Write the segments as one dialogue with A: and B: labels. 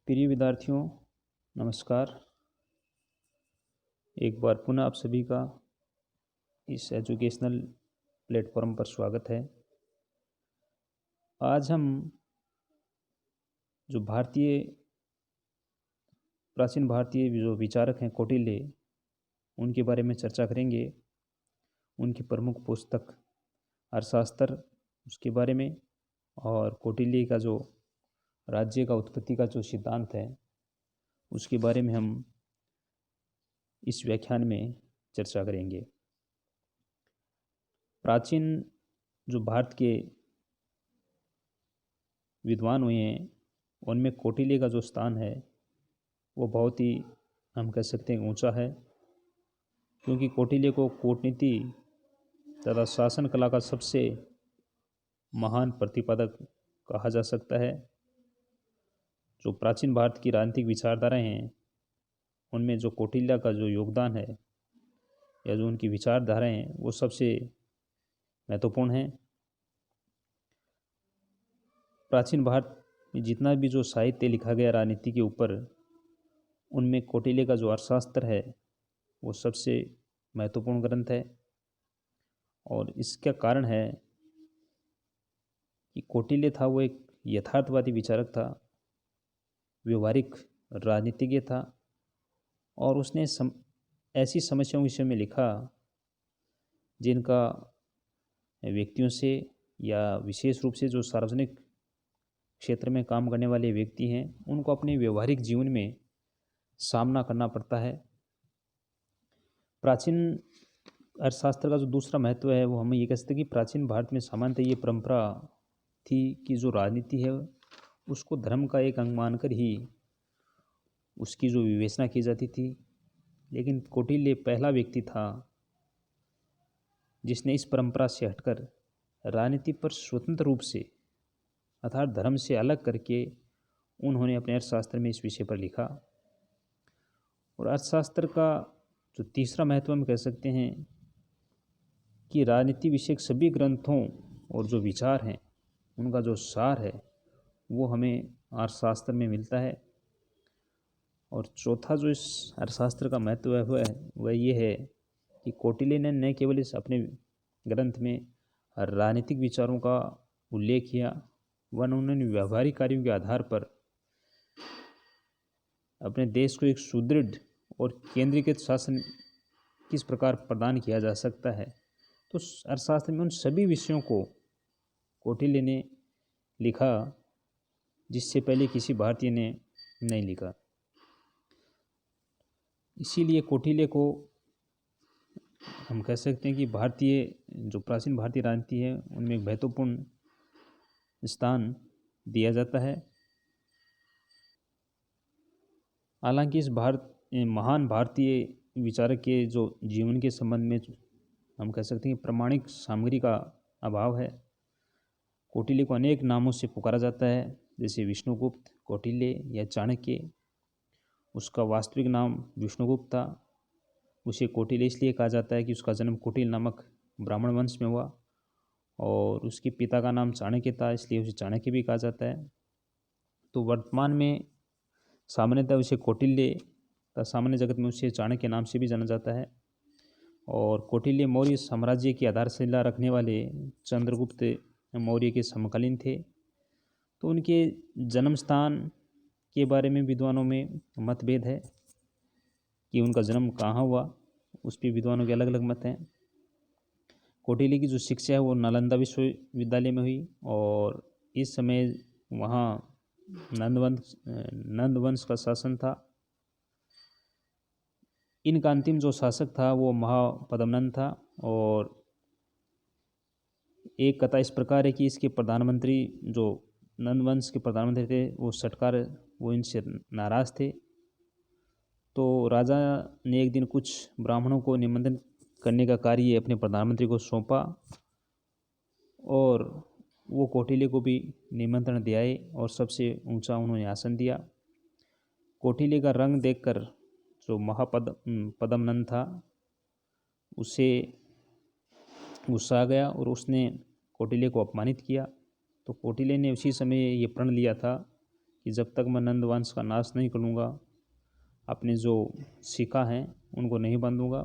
A: प्रिय विद्यार्थियों, नमस्कार। एक बार पुनः आप सभी का इस एजुकेशनल प्लेटफॉर्म पर स्वागत है। आज हम जो प्राचीन भारतीय जो विचारक हैं कौटिल्य, उनके बारे में चर्चा करेंगे। उनकी प्रमुख पुस्तक अर्थशास्त्र उसके बारे में, और कौटिल्य का जो राज्य का उत्पत्ति का जो सिद्धांत है उसके बारे में हम इस व्याख्यान में चर्चा करेंगे। प्राचीन जो भारत के विद्वान हुए हैं उनमें कौटिल्य का जो स्थान है वो बहुत ही, हम कह सकते हैं, ऊंचा है, क्योंकि कौटिल्य को कूटनीति तथा शासन कला का सबसे महान प्रतिपादक कहा जा सकता है। जो प्राचीन भारत की राजनीतिक विचारधाराएं हैं उनमें जो कौटिल्य का जो योगदान है या जो उनकी विचारधाराएं हैं वो सबसे महत्वपूर्ण है। प्राचीन भारत में जितना भी जो साहित्य लिखा गया राजनीति के ऊपर, उनमें कौटिल्य का जो अर्थशास्त्र है वो सबसे महत्वपूर्ण ग्रंथ है। और इसका कारण है कि कौटिल्य था वो एक यथार्थवादी विचारक था, व्यवहारिक राजनीतिज्ञ था, और उसने ऐसी समस्याओं के विषय में लिखा जिनका व्यक्तियों से या विशेष रूप से जो सार्वजनिक क्षेत्र में काम करने वाले व्यक्ति हैं उनको अपने व्यवहारिक जीवन में सामना करना पड़ता है। प्राचीन अर्थशास्त्र का जो दूसरा महत्व है वो हम ये कह सकते हैं कि प्राचीन भारत में सामान्यतः ये परंपरा थी कि जो राजनीति है उसको धर्म का एक अंग मानकर ही उसकी जो विवेचना की जाती थी। लेकिन कौटिल्य पहला व्यक्ति था जिसने इस परंपरा से हटकर राजनीति पर स्वतंत्र रूप से अर्थात धर्म से अलग करके उन्होंने अपने अर्थशास्त्र में इस विषय पर लिखा। और अर्थशास्त्र का जो तीसरा महत्व हम कह सकते हैं कि राजनीति विषयक सभी ग्रंथों और जो विचार हैं उनका जो सार है वो हमें अर्थशास्त्र में मिलता है। और चौथा जो इस अर्थशास्त्र का महत्व है वह ये है कि कौटिल्य ने न केवल इस अपने ग्रंथ में राजनीतिक विचारों का उल्लेख किया, वह उन्होंने व्यावहारिक कार्यों के आधार पर अपने देश को एक सुदृढ़ और केंद्रीकृत शासन किस प्रकार प्रदान किया जा सकता है, तो अर्थशास्त्र में उन सभी विषयों को कौटिल्य ने लिखा जिससे पहले किसी भारतीय ने नहीं लिखा। इसीलिए कौटिल्य को हम कह सकते हैं कि जो प्राचीन भारतीय राजनीति है उनमें एक महत्वपूर्ण स्थान दिया जाता है। हालांकि इस महान भारतीय विचारक के जो जीवन के संबंध में हम कह सकते हैं कि प्रमाणिक सामग्री का अभाव है। कौटिल्य को अनेक नामों से पुकारा जाता है, जैसे विष्णुगुप्त, कौटिल्य या चाणक्य। उसका वास्तविक नाम विष्णुगुप्त था। उसे कौटिल्य इसलिए कहा जाता है कि उसका जन्म कौटिल्य नामक ब्राह्मण वंश में हुआ, और उसके पिता का नाम चाणक्य था, इसलिए उसे चाणक्य भी कहा जाता है। तो वर्तमान में सामान्यतः उसे कौटिल्य तथा सामान्य जगत में उसे चाणक्य नाम से भी जाना जाता है। और कौटिल्य मौर्य साम्राज्य की आधारशिला रखने वाले चंद्रगुप्त मौर्य के समकालीन थे। तो उनके जन्म स्थान के बारे में विद्वानों में मतभेद है कि उनका जन्म कहाँ हुआ, उस पर विद्वानों के अलग अलग मत हैं। कौटिल्य की जो शिक्षा है वो नालंदा विश्वविद्यालय में हुई, और इस समय वहाँ नंद वंश का शासन था। इनका अंतिम जो शासक था वो महापद्मनंद था। और एक कथा इस प्रकार है कि इसके प्रधानमंत्री जो नंद वंश के प्रधानमंत्री थे वो सटकार वो इनसे नाराज थे। तो राजा ने एक दिन कुछ ब्राह्मणों को निमंत्रण करने का कार्य अपने प्रधानमंत्री को सौंपा, और वो कौटिल्य को भी निमंत्रण दियाए और सबसे ऊंचा उन्होंने आसन दिया। कौटिल्य का रंग देखकर जो पद्मनंद था उसे गुस्सा आ गया और उसने कौटिल्य को अपमानित किया। तो कौटिल्य ने उसी समय ये प्रण लिया था कि जब तक मैं नंद वंश का नाश नहीं करूँगा, अपने जो शिखा हैं उनको नहीं बांधूंगा।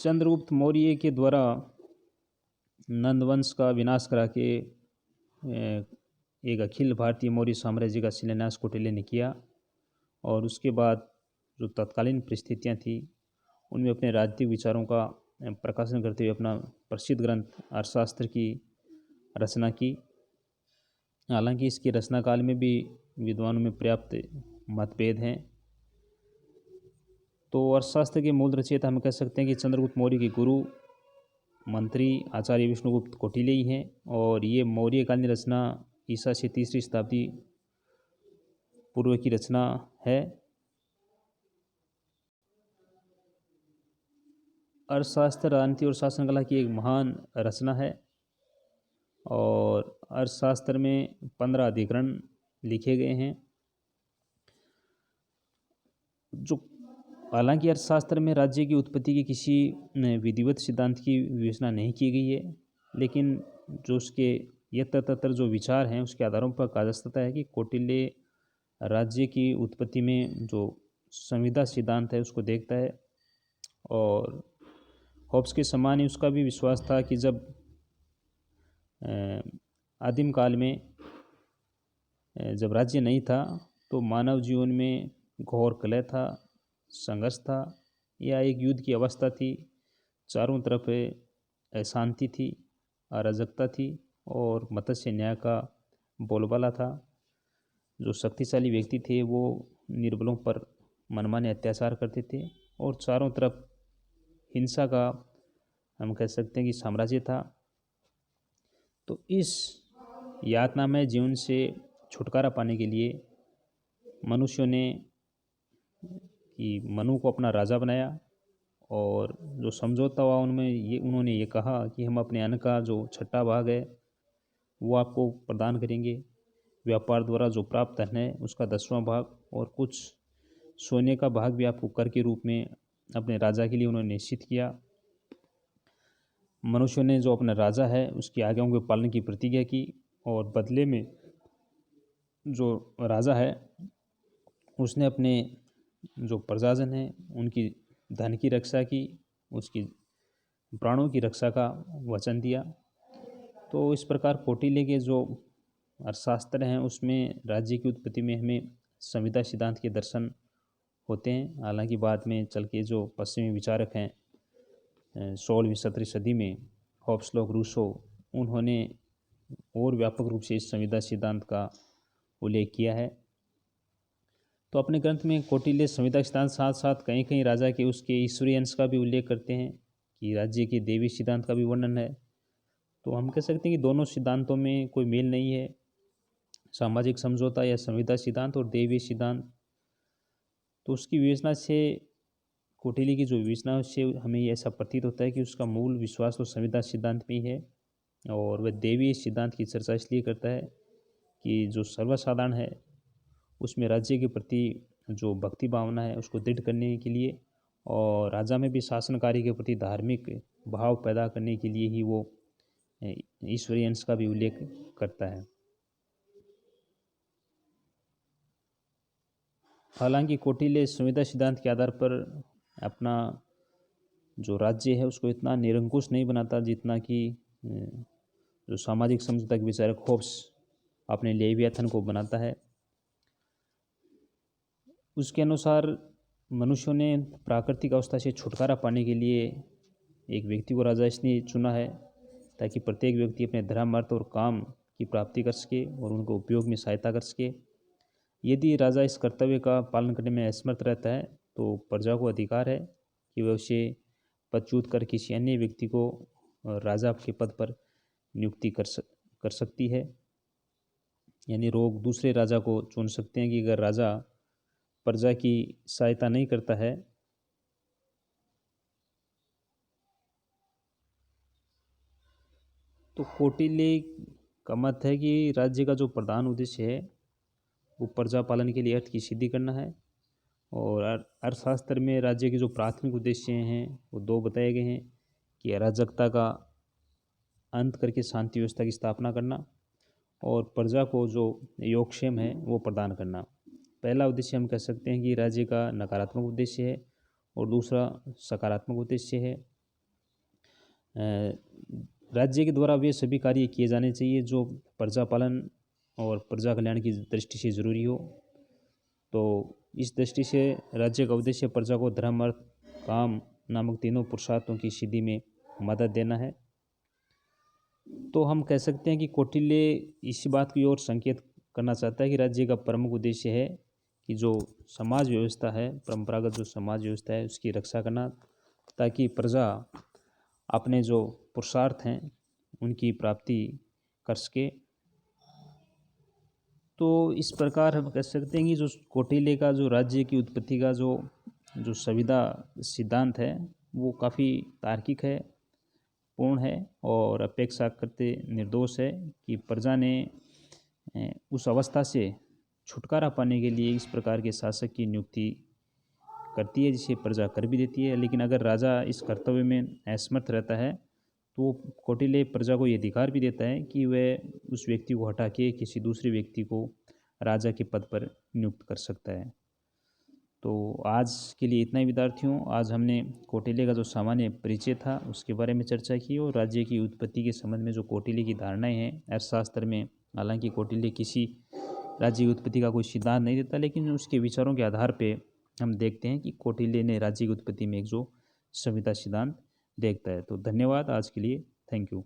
A: चंद्रगुप्त मौर्य के द्वारा नंद वंश का विनाश करा के एक अखिल भारतीय मौर्य साम्राज्य का शिलान्यास कौटिल्य ने किया, और उसके बाद जो तत्कालीन परिस्थितियां थी उनमें अपने राजनीतिक विचारों का प्रकाशन करते हुए अपना प्रसिद्ध ग्रंथ अर्थशास्त्र की रचना की। हालांकि इसकी रचना काल में भी विद्वानों में पर्याप्त मतभेद हैं। तो अर्थशास्त्र के मूल रचयिता हम कह सकते हैं कि चंद्रगुप्त मौर्य के गुरु मंत्री आचार्य विष्णुगुप्त कौटिल्य ही हैं, और ये मौर्यकालीन रचना ईसा से 3री शताब्दी पूर्व की रचना है। अर्थशास्त्र राजनीति और शासन कला की एक महान रचना है, और अर्थशास्त्र में 15 अधिकरण लिखे गए हैं। जो हालांकि अर्थशास्त्र में राज्य की उत्पत्ति के किसी विधिवत सिद्धांत की विवेचना नहीं की गई है, लेकिन जो उसके यत्र तत्र जो विचार हैं उसके आधारों पर कहा जा सकता है कि कौटिल्य राज्य की उत्पत्ति में जो संविदा सिद्धांत है उसको देखता है। और होब्स के समान ही उसका भी विश्वास था कि जब आदिम काल में जब राज्य नहीं था तो मानव जीवन में घोर कलह था, संघर्ष था, या एक युद्ध की अवस्था थी। चारों तरफ अशांति थी, अराजकता थी, और मत्स्य न्याय का बोलबाला था। जो शक्तिशाली व्यक्ति थे वो निर्बलों पर मनमाने अत्याचार करते थे, और चारों तरफ हिंसा का हम कह सकते हैं कि साम्राज्य था। तो इस यातनामय जीवन से छुटकारा पाने के लिए मनुष्यों ने कि मनु को अपना राजा बनाया, और जो समझौता हुआ उनमें उन्होंने ये कहा कि हम अपने अन्न का जो छठा भाग है वो आपको प्रदान करेंगे, व्यापार द्वारा जो प्राप्त धन है उसका 10वां भाग, और कुछ सोने का भाग भी आपको कर के रूप में अपने राजा के लिए उन्होंने निश्चित किया। मनुष्यों ने जो अपना राजा है उसकी आज्ञाओं के पालन की प्रतिज्ञा की, और बदले में जो राजा है उसने अपने जो प्रजाजन है उनकी धन की रक्षा की, उसकी प्राणों की रक्षा का वचन दिया। तो इस प्रकार कौटिल्य के जो अर्थशास्त्र हैं उसमें राज्य की उत्पत्ति में हमें संविदा सिद्धांत के दर्शन होते हैं। हालांकि बाद में चल के जो पश्चिमी विचारक हैं 16वीं 17वीं सदी में होब्स, लॉक, रूसो, उन्होंने और व्यापक रूप से इस संविदा सिद्धांत का उल्लेख किया है। तो अपने ग्रंथ में कौटिल्य संविदा सिद्धांत साथ साथ कहीं कहीं राजा के उसके ईश्वरीय अंश का भी उल्लेख करते हैं, कि राज्य के देवी सिद्धांत का भी वर्णन है। तो हम कह सकते हैं कि दोनों सिद्धांतों में कोई मेल नहीं है, सामाजिक समझौता या संविदा सिद्धांत और देवी सिद्धांत। तो उसकी विवेचना से, कौटिल्य की जो विवेचना से हमें ऐसा प्रतीत होता है कि उसका मूल विश्वास तो संविदा सिद्धांत में ही है, और वह देवी सिद्धांत की चर्चा इसलिए करता है कि जो सर्वसाधारण है उसमें राज्य के प्रति जो भक्ति भावना है उसको दृढ़ करने के लिए, और राजा में भी शासन कार्य के प्रति धार्मिक भाव पैदा करने के लिए ही वो ईश्वरीय अंश का भी उल्लेख करता है। हालांकि कौटिल्य संविदा सिद्धांत के आधार पर अपना जो राज्य है उसको इतना निरंकुश नहीं बनाता जितना कि जो सामाजिक समझौता के विचारक होब्स अपने लेवियाथन को बनाता है। उसके अनुसार मनुष्यों ने प्राकृतिक अवस्था से छुटकारा पाने के लिए एक व्यक्ति को राजा इसलिए चुना है ताकि प्रत्येक व्यक्ति अपने धर्म, अर्थ और काम की प्राप्ति कर सके और उनको उपयोग में सहायता कर सके। यदि राजा इस कर्तव्य का पालन करने में असमर्थ रहता है तो प्रजा को अधिकार है कि वह उसे पदच्युत कर किसी अन्य व्यक्ति को राजा के पद पर नियुक्ति कर सकती है। यानी लोग दूसरे राजा को चुन सकते हैं कि अगर राजा प्रजा की सहायता नहीं करता है तो कौटिल्य का मत है कि राज्य का जो प्रधान उद्देश्य है वो प्रजा पालन के लिए अर्थ की सिद्धि करना है। और अर्थशास्त्र में राज्य के जो प्राथमिक उद्देश्य हैं वो 2 बताए गए हैं कि अराजकता का अंत करके शांति व्यवस्था की स्थापना करना और प्रजा को जो योगक्षेम है वो प्रदान करना। पहला उद्देश्य हम कह सकते हैं कि राज्य का नकारात्मक उद्देश्य है और दूसरा सकारात्मक उद्देश्य है। राज्य के द्वारा वे सभी कार्य किए जाने चाहिए जो प्रजा पालन और प्रजा कल्याण की दृष्टि से ज़रूरी हो। तो इस दृष्टि से राज्य का उद्देश्य प्रजा को धर्म अर्थ काम नामक तीनों पुरुषार्थों की सिद्धि में मदद देना है। तो हम कह सकते हैं कि कौटिल्य इसी बात की ओर संकेत करना चाहता है कि राज्य का प्रमुख उद्देश्य है कि जो समाज व्यवस्था है, परंपरागत जो समाज व्यवस्था है उसकी रक्षा करना, ताकि प्रजा अपने जो पुरुषार्थ हैं उनकी प्राप्ति कर सके। तो इस प्रकार हम कह सकते हैं कि जो कौटिल्य का जो राज्य की उत्पत्ति का जो संविदा सिद्धांत है वो काफ़ी तार्किक है, पूर्ण है और अपेक्षा करते निर्दोष है कि प्रजा ने उस अवस्था से छुटकारा पाने के लिए इस प्रकार के शासक की नियुक्ति करती है जिसे प्रजा कर भी देती है। लेकिन अगर राजा इस कर्तव्य में असमर्थ रहता है तो कौटिल्य प्रजा को ये अधिकार भी देता है कि वह उस व्यक्ति को हटा के किसी दूसरे व्यक्ति को राजा के पद पर नियुक्त कर सकता है। तो आज के लिए इतना ही विद्यार्थियों। आज हमने कौटिल्य का जो सामान्य परिचय था उसके बारे में चर्चा की और राज्य की उत्पत्ति के संबंध में जो कौटिल्य की धारणाएं हैं अर्थशास्त्र में, हालांकि कौटिल्य किसी राज्य की उत्पत्ति का कोई सिद्धांत नहीं देता, लेकिन उसके विचारों के आधार पर हम देखते हैं कि कौटिल्य ने राज्य की उत्पत्ति में एक जो संविदा सिद्धांत देखता है। तो धन्यवाद आज के लिए, थैंक यू।